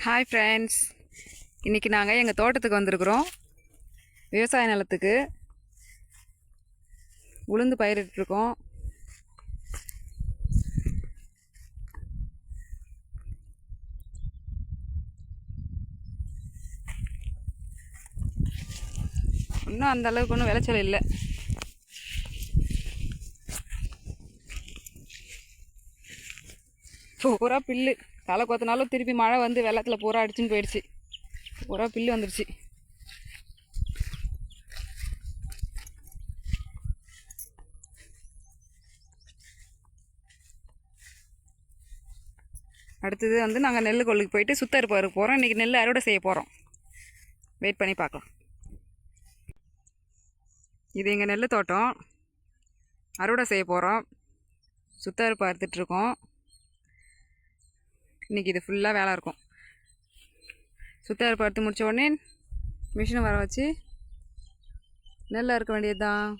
Hi friends, இன்றைக்கி நாங்கள் எங்கள் தோட்டத்துக்கு வந்திருக்குறோம். விவசாய நிலத்துக்கு உளுந்து பயிரிட்டுருக்கோம். இன்னும் அந்த அளவுக்கு ஒன்றும் விளைச்சல் இல்லை. பூரா பில்லு. தலை கொத்தினாலும் திருப்பி மழை வந்து வெள்ளத்தில் பூரா அடிச்சுன்னு போயிடுச்சு. பூரா பில்லு வந்துடுச்சு. அடுத்தது வந்து நாங்கள் நெல் கொல்லுக்கு போயிட்டு சுத்தரிப்பு அறுக்க போகிறோம். இன்றைக்கி நெல் அறுவடை செய்ய போகிறோம். வெயிட் பண்ணி பார்க்கலாம். இது எங்கள் நெல் தோட்டம். அறுவடை செய்ய போகிறோம். சுத்தரிப்பு அறுத்துட்ருக்கோம். இன்றைக்கி இது ஃபுல்லாக வேலை இருக்கும். சுத்தரிப்பு அறுத்து முடித்த உடனே மிஷினை வர வச்சு நெல் அறுக்க வேண்டியது தான்.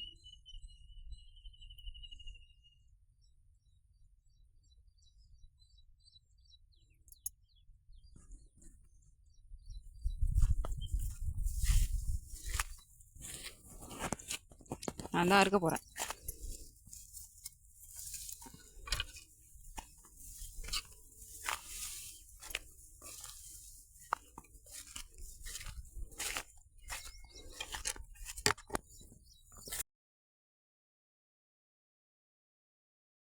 நான் தான் அறுக்க போகிறேன்.